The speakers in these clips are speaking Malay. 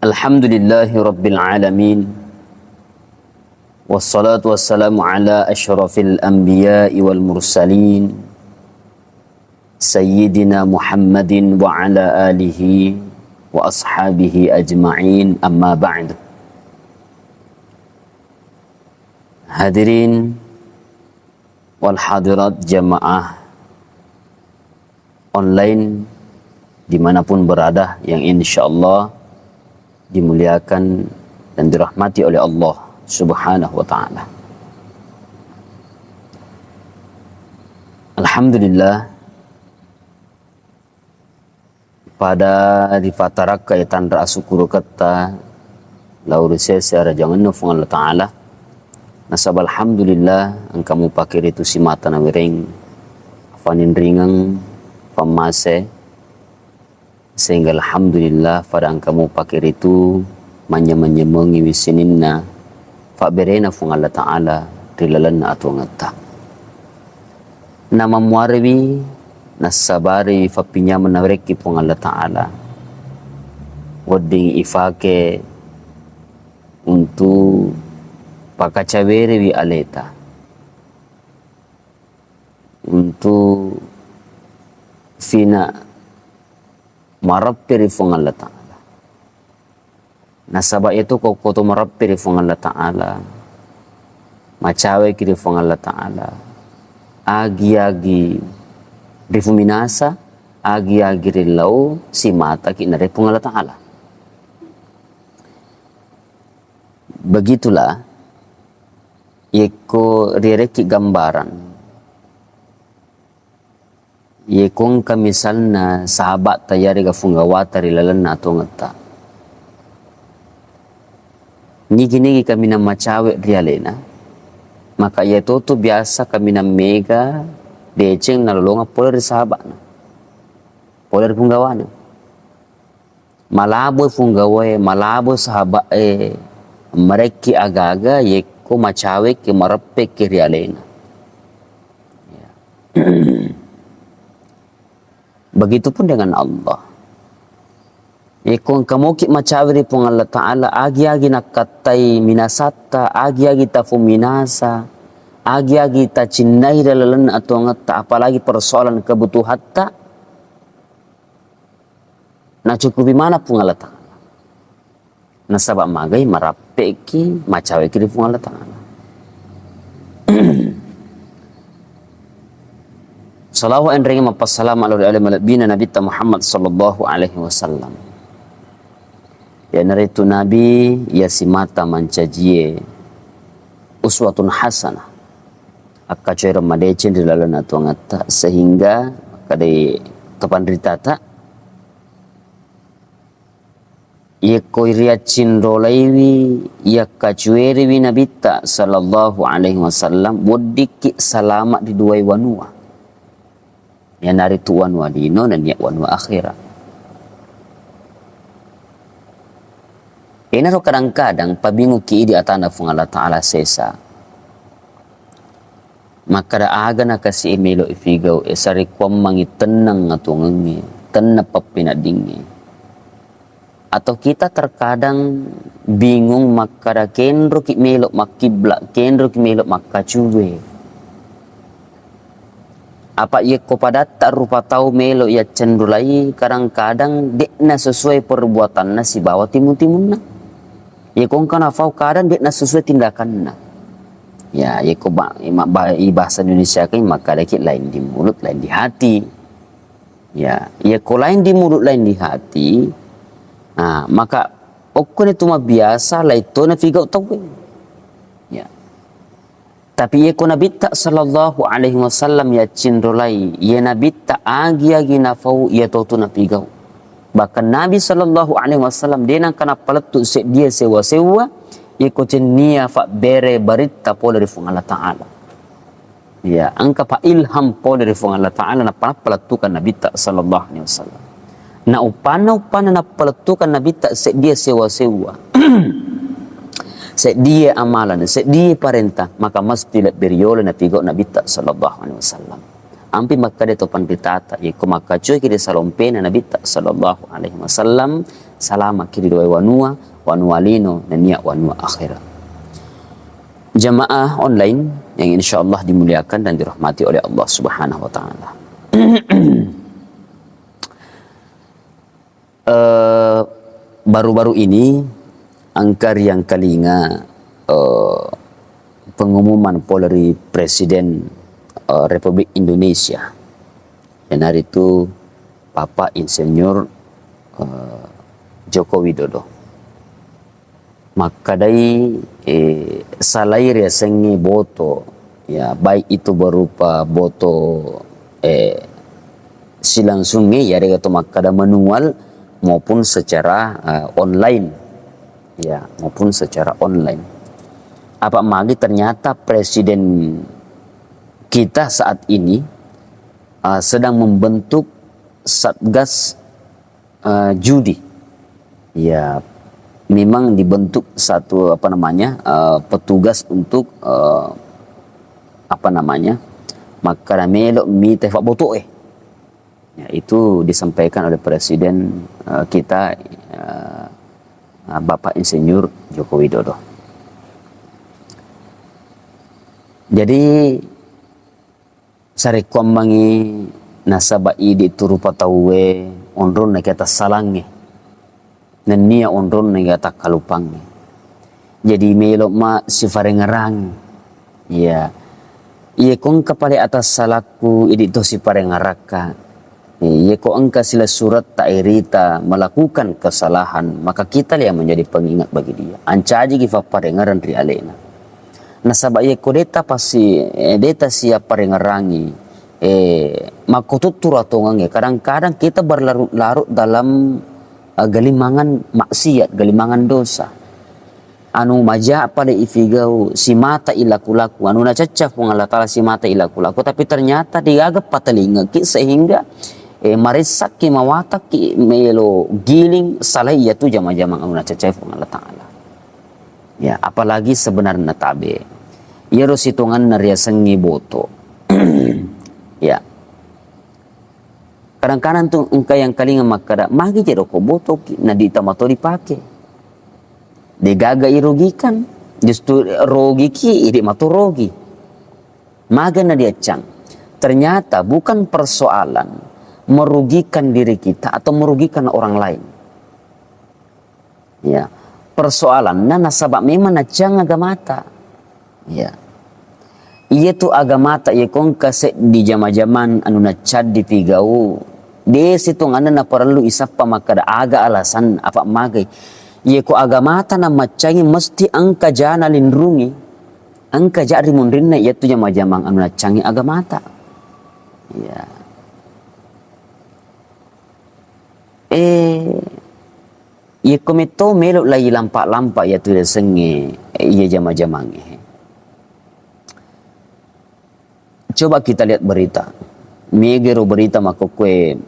Alhamdulillahi Rabbil Alamin. Wassalatu wassalamu ala ashrafil anbiya'i wal mursalin Sayyidina Muhammadin wa ala alihi wa ashabihi ajma'in, amma ba'd. Hadirin wal hadirat jamaah online dimanapun berada yang insyaallah dimuliakan dan dirahmati oleh Allah Subhanahu wa ta'ala. Alhamdulillah, pada di fataraka ya tandra asukuru kata laurisi seara jangan nufung Allah ta'ala nasab alhamdulillah angkamu pakir itu si mata na wireng fanin ringang pamase sehingga alhamdulillah pada angkamu pakir itu manya-manyamangi wisininna fa berena fung Allah ta'ala rilalanna atau ngata nama muarwi nasabari fa pinyaman na reki fung Allah ta'ala wading ifake untuk pakacawere wi aleta untuk fina marappiri fung Allah ta'ala nasaba itu kau koto marappiri fung Allah ta'ala macawe kiri fung Allah ta'ala agi-agi rifuminasa agi-agi rilau si mata kinare fung Allah ta'ala. Begitulah yeko rireki gambaran yekong kamisalna sahabat tayari ga funggawata rilalanna atau ngata nigi kami na macawe rialena maka ya toto biasa kami na mega deceng nalolonga poler sahabat na poler punggawana malabo funggawe malabo sahabat mereki agaga yeko macawe ke marapek ke rialena ya. Begitupun dengan Allah. Kung kamu ki macawiri pong Allah Ta'ala, agi-agi nakatai minasata, agi-agi tafu minasa, agi-agi ta cinnai dalalan atau ngata, apalagi persoalan kebutuhan ta, na cukupi mana pong Allah Ta'ala. Nasabak magay marapeki macawiki di pong Allah Ta'ala. Salawat dan ringan mapassalam ala bina Nabi Muhammad sallallahu alaihi wasallam. Ya naritu Nabi ya si mata mancajie uswatun hasanah. Akka coy ramadecen di lalan atau ngata sehingga kadai kapandritata ya koiria cinrolaiwi ya kacueri wi Nabi sallallahu alaihi wasallam bodiki salamat di dua wanua. Ya nari tuan wadino dan ya wanwa akhirat. Ina ro kadang-kadang pabingu ki di atana fung Allah Ta'ala sesa. Maka da aga na kasi imelo ifigaw esari kwam mangi tenang atungangi tenna papinadingi. Atau kita terkadang bingung maka da kenro ki melo makibla kenro ki melo makacuwe. Apa ia kopadata rupa tahu melo ia cenderulai kadang-kadang dekna sesuai perbuatanna si bawa timun-timunna. Ia kong kana fau kadang dekna sesuai tindakanna. Ya, ia ko bahasa Indonesia kan maka dikit lain di mulut lain di hati. Ya, ia ko lain di mulut lain di hati. Nah, maka okon itu mah biasa lah itu na figau tahu. Ya. Tapi ya ko Nabi sallallahu alaihi wasallam ya cindolai ya Nabi agi-agi nafau ya tautu napigau. Bahkan Nabi sallallahu alaihi wasallam dia nang kana paletu dia sewa-sewa ya ko nia fa bere barita po dari fung Allah Ta'ala. Ya, angka pa ilham po dari fung Allah Ta'ala na paletukan Nabi sallallahu alaihi wasallam. Na upana na paletukan Nabi dia sewa-sewa. Dia amalan, dia perintah, maka mesti beriola na tigo Nabi sallallahu alaihi wasallam. ampi makka de to panditata iko makka cuy kide salompena nabi sallallahu alaihi wasallam salama kiri dua wanua lino na niya wanua akhirah. Jamaah online yang insyaallah dimuliakan dan dirahmati oleh Allah Subhanahu wa taala. Baru-baru ini angkar yang kalinga pengumuman Polri Presiden Republik Indonesia, dan hari itu Bapak Insinyur Joko Widodo. Maka dari salair ya sengi boto, ya baik itu berupa boto silangsungnya ya dengan makada manual maupun secara online, ya maupun secara online. Apa magi ternyata presiden kita saat ini sedang membentuk satgas judi, ya memang dibentuk satu petugas untuk makada melo mi tefak boto ya, itu disampaikan oleh presiden kita Bapak Insinyur Joko Widodo. Jadi sarekwambangi nasaba idi turupa tawe onron na kita salangi dan nia onron na kita kalupangi. Jadi melo ma si farengarang ya iya kong kapale atas salaku idi to si farengaraka iya ko angka sila surat ta'irita melakukan kesalahan, maka kita yang menjadi pengingat bagi dia ancaji gifa farengaran ri alena nasaba iya ko deta pasti deta siapa rengarangi makututur atau ngange. Kadang-kadang kita berlarut-larut dalam galimangan maksiat, galimangan dosa. Anu maja pada ifigau si mata ilaku-laku, anu nacacaf Allah Ta'ala si mata ilaku-laku, tapi ternyata diagap patalinga ki sehingga marisak ki mawatak ki melo giling salai yatu jama-jama anu nacacaf Allah Ta'ala. Ya, apalagi sebenarnya tabe. Ya rositungan nariasangi boto. Ya. Kadang-kadang tuh engkau yang kalinga makada magi jero ko boto na di tamato dipake. Digaga irugikan. Justru rogi ki idi mato rogi. Maga na dia cang. Ternyata bukan persoalan merugikan diri kita atau merugikan orang lain. Ya. Persoalan na nasabak memang na cang agamata. Ya. Iya tu agamata iya kong kase di jama-jaman anu na cad di pigau. De situ ngana na perlu isapa makada aga alasan apa magay. Iya ko agamata na macangi mesti angka jana lindrungi. Angka jari mundrin na iya tu jama-jamang anu na cangi agamata. Ya. Iya komito melo lagi lampak-lampak iya tu sengi iya jama-jamang Coba kita lihat berita. Megero berita maka kue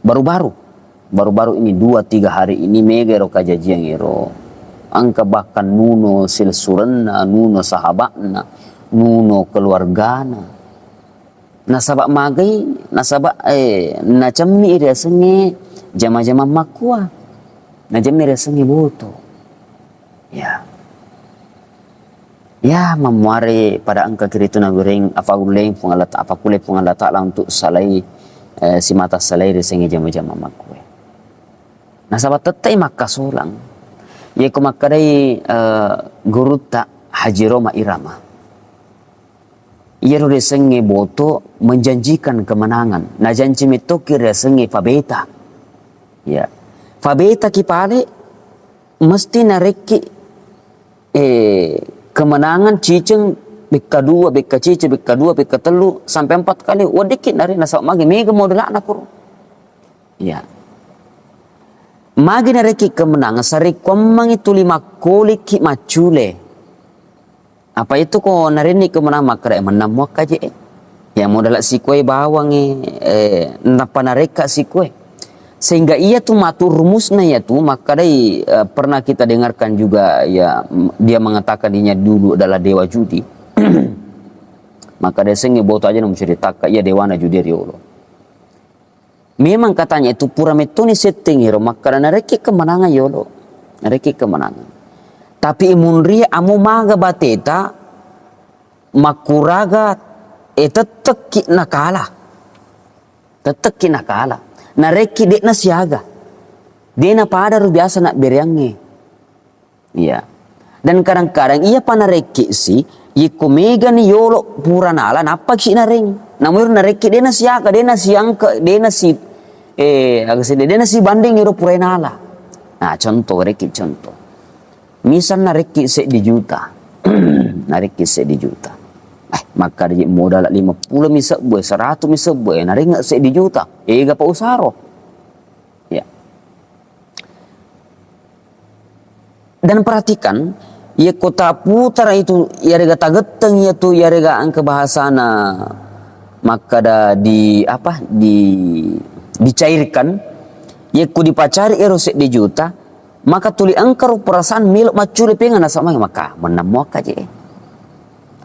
baru-baru ini 2-3 hari ini megero kajajian ero. Angka bahkan nuno silsurenna, nuno sahabatna, nuno keluargana. Nasabak magai, nasabak nacami iri asengi jama-jama makwa. Najami iri asengi boto. Ya memuari pada angka kiri tu nagureng apa uleng pungalata apa kule pungalata lah untuk salai si mata salai resengi jama-jama makwe. Nah sahabat tetai maka solang. Ia ko makadai guru tak Haji Roma Irama. Ia resengi boto menjanjikan kemenangan. Nah janji mitoki resengi fabeta. Ya. Fabeta kipale mesti nareki kemenangan cicing beka 2, beka cici, beka 2, beka 3 sampai 4 kali. Wah dikit nari nasab magi mega modal anak kuru. Ya. Magi nareki kemenangan sari komang itu 5 koli ki macule. Apa itu ko narini kemenangan makara menam wakaje. Ya modal si kue bawang napa nareka si kue. Sehingga ia tuh matur rumusnya ya tuh maka dari pernah kita dengarkan juga ya dia mengatakan dirinya dulu adalah dewa judi. Maka dia sengi boto aja menceritakan ia dewana judi riolo. Memang katanya itu pura metoni setting hero maka nareki kemenangan yolo. Nareki kemenangan. Tapi imunria amu maga bateta makuraga teteki nakala. Teteki nakala. Nareki dek na siaga. Dena pada ru biasa nak beriange. Iya. Dan kadang-kadang iya panareki si yiku mega ni yolo pura nala napak si naring. Namun nareki dena siaga dena siangka dena si dena si banding iro pura nala. Nah contoh reki contoh. Misal nareki se di juta. Nareki se di juta. Maka dia modal 50 misal buat 100 misal buat naring se di juta. Ega pa usaro. Ya. Dan perhatikan, ya kota putar itu, ya rega tageteng ya tu, ya rega angka bahasana, maka da dicairkan, ya ku dipacari erosek di juta, maka tuli angkar perasaan milok maculi pengen sama maka menemuak aja.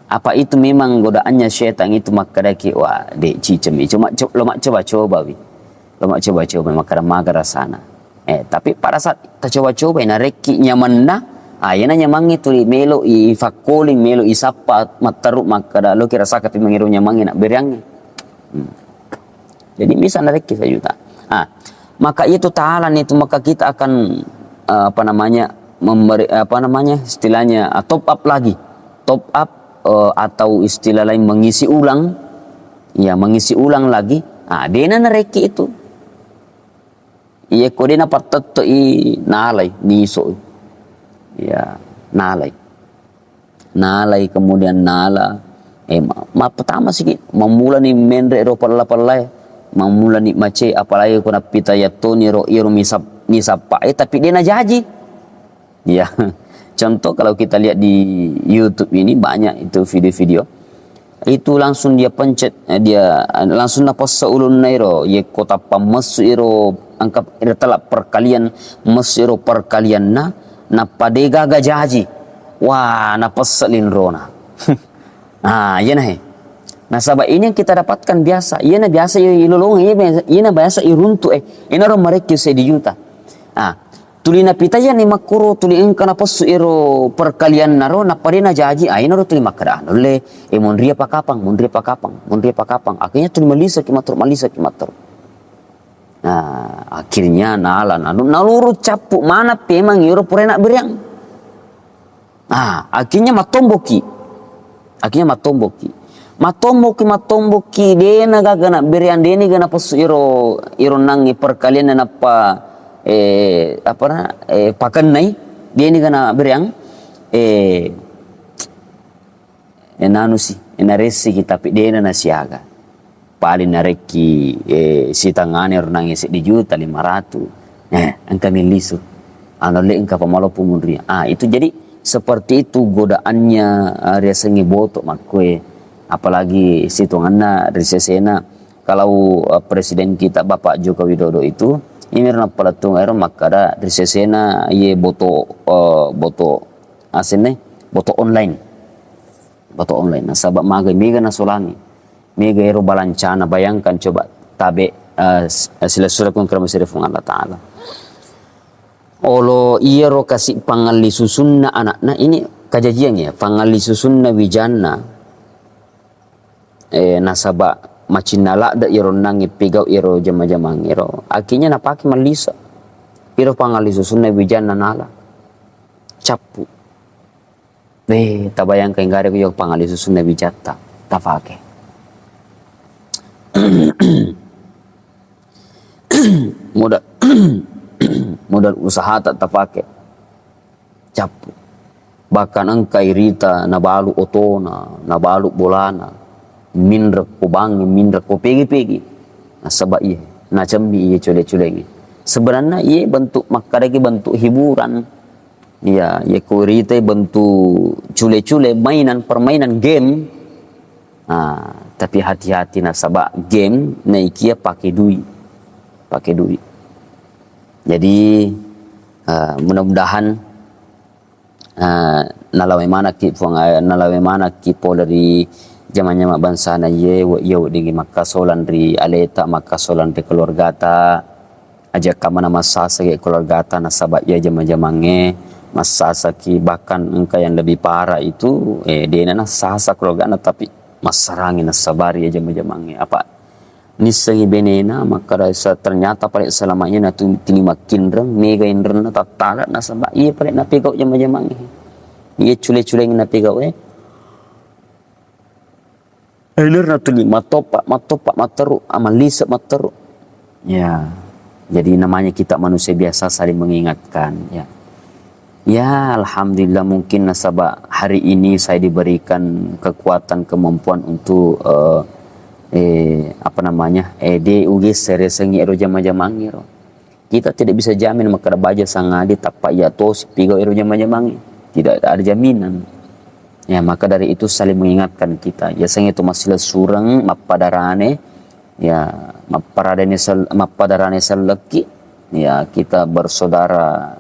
Apa itu memang godaannya syaitan itu maka daki wah dek cicem cuma lo mak coba wi, lo mak coba maka maga rasana. Tapi pada saat kita coba-coba nareki nyaman na, yana nyamang itu melo i fakoling melo i sapa mataruk maka da lo kira sakat mengiru nyamang nak beriang. Jadi bisa nareki sejuta. Maka itu tahalan itu maka kita akan istilahnya top up lagi. Top up atau istilah lain mengisi ulang. Ya, mengisi ulang lagi. Dena nareki itu. Iya kode na partatto i nalai niso. Ya, nalai. Nalai kemudian nala. Pertama sih memula ni mendre ro pala memula ni mace apalagi kuna pita yatoni ro iro misapa tapi dia na jaji. Ya. Contoh kalau kita lihat di YouTube ini banyak itu video-video. Itu langsung dia pencet dia langsung napas seulun nairo ye kota pamesu iro angkap telak perkalian mesiro perkalian na padega gajaji wah napas selin rona. Ya nah nah sabab ini yang kita dapatkan biasa iya na biasa ilolong iya na biasa iruntu ina ro mereka se di juta tuli na pitaya ni makuro tuli engka na pasu iro perkalian naro na parena jaji ina ro tuli makara le monria pakapang akhirnya tuli malisa kimatur akhirnya naluru capuk mana pemang iro purena beriang akhirnya matomboki dena gagana berian deni gana pasu iro nangi perkalian na pa pakan nai dia ni gana beriang naresi kita tapi dia na siaga paling nareki si tangane renang di juta 500 angka milisu le angka pamalo pumundria itu jadi seperti itu godaannya riasengi botok makwe apalagi situnganna risesena kalau presiden kita Bapak Joko Widodo itu ini rena palatung aero makada risesena ye boto asene boto online nasabab maga mega na solangi mega ero balancana bayangkan coba tabe sila kun krama sirifung Allah Ta'ala olo iero kasih pangali susunna anakna ini kajajian ya pangali susunna wijana nasabak macinala da iro nangi pigau iro jama-jamang iro akhirnya napaki malisa iro pangali susunna wijana nala capu tabayang kay ngare ko yung pangali susunna wijata tafake modal usaha tak tafake capu bahkan angkai rita nabalu otona nabalu bolana mindra ko bangi mindra ko pegi nasaba iya nacambi iya cule-cule sebenarnya iya bentuk makaragi bentuk hiburan iya ko rita bentuk cule-cule permainan game tapi hati-hati nasaba game naikia pakai duit jadi mudah-mudahan nalawe mana kipo dari Jamannya mak bangsa na ye dingi makasolan ri aleta makasolan ri keluarga ta aja kamana masasa ge keluarga ta nasabak ya jamange masasa ki bahkan engka yang lebih parah itu dia na sasa keluarga na tapi masarangi nasabari ya jamange apa nisangi benena maka rasa ternyata pada selamanya na tu tini makin reng mega indren na tatala nasabak iya pada na pegau jamange iya cule-cule na pegau Elir na tuli matopak materu amalisa materu. Ya. Jadi namanya kita manusia biasa saling mengingatkan ya. Ya, alhamdulillah mungkin nasabah hari ini saya diberikan kekuatan kemampuan untuk DUG seresengi ero jama-jamangi ro. Kita tidak bisa jamin maka baja sangadi tapak ya tos pigo ero jama-jamangi. Tidak ada jaminan. Ya, maka dari itu saling mengingatkan kita. Ya, sang itu masih surang mapadarane ya mapadarane seleki ya kita bersaudara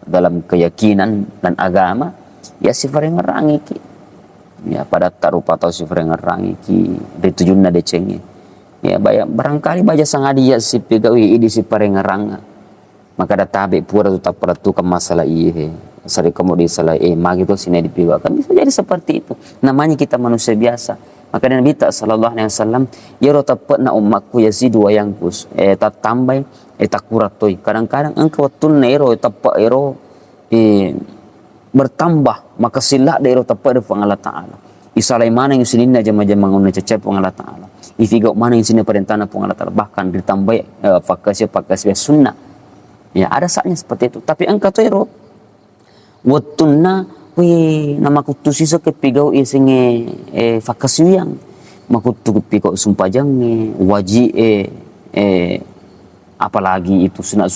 dalam keyakinan dan agama ya sifar yang ngerangi ki ya pada tarupa atau sifar yang ngerangi ki ditujunna decengi ya barangkali baja sangadi ya si pegawi idi sifar yang ngeranga maka databe pura tu tak peratu ke masalah iye sari kemudian salah magi tu sini dipiwa kan bisa jadi seperti itu namanya kita manusia biasa maka Nabi sallallahu alaihi wasallam ya ro tapat na ummakku yazidu wa yanqus tak tambah tak kurat toy kadang-kadang engkau tun ero tapat ero bertambah maka sila ero tapat dari Allah taala isalai mana yang sininna jama-jama ngone cecep Allah taala ifigo mana yang sini perintahna Allah taala bahkan ditambah fakasi sunnah ya ada saatnya seperti itu tapi engkau tu ero watunna nama kutu sisa kepigau isinge fakasuyang makutu kepigau sumpajange waji apalagi itu sunat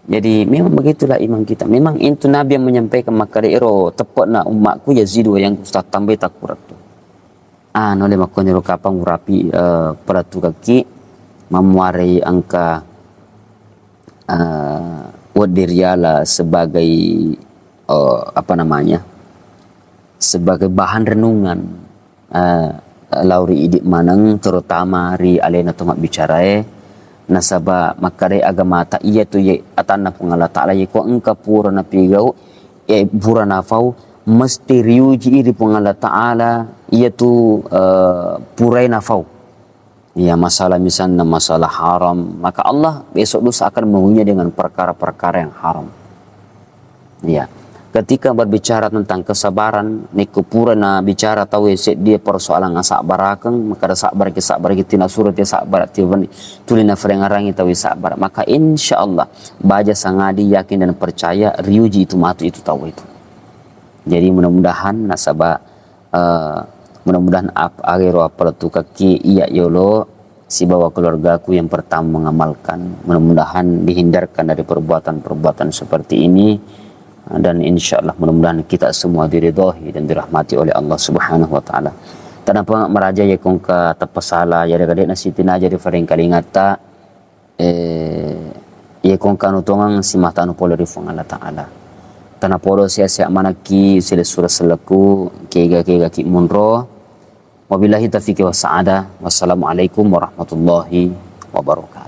jadi memang begitulah iman kita memang itu Nabi yang menyampaikan maka ero tepatna umatku yazidu yang ustaz tambah takurat tu nole makone ro kapang urapi peratu kaki memuarai angka wadiriala sebagai sebagai bahan renungan lauri idik manang terutama ri alena tomak bicarae nasaba makare agama ta iya tu ye atanna pungala taala ye ko engka pura na pigau pura na fau mesti riuji iri pungala taala iya tu purai na fau ya masalah misalnya masalah haram maka Allah besok lusa akan mengunya dengan perkara-perkara yang haram ya ketika berbicara tentang kesabaran niku pura na bicara tahu dia persoalan sabarakeng maka sabar kita surat sabar tulina ferengarangi tahu sabar maka insyaallah baja sangadi yakin dan percaya riuji itu matu itu tahu itu jadi mudah-mudahan nasabah mudah-mudahan agero apalatu kaki iya yolo si bawa keluargaku yang pertama mengamalkan mudah-mudahan dihindarkan dari perbuatan-perbuatan seperti ini dan insyaallah mudah-mudahan kita semua diridhoi dan dirahmati oleh Allah Subhanahu wa taala. Tanpa meraja ya kongka tapasala ya gade na sitina jadi faring kalingata ya kongka nutongang si matanu polo ri Allah taala. Tanaporo sia-sia manaki sila surah selaku kega ki munro. Wabillahi taufiq wa sa'ada. Wassalamualaikum warahmatullahi wabarakatuh.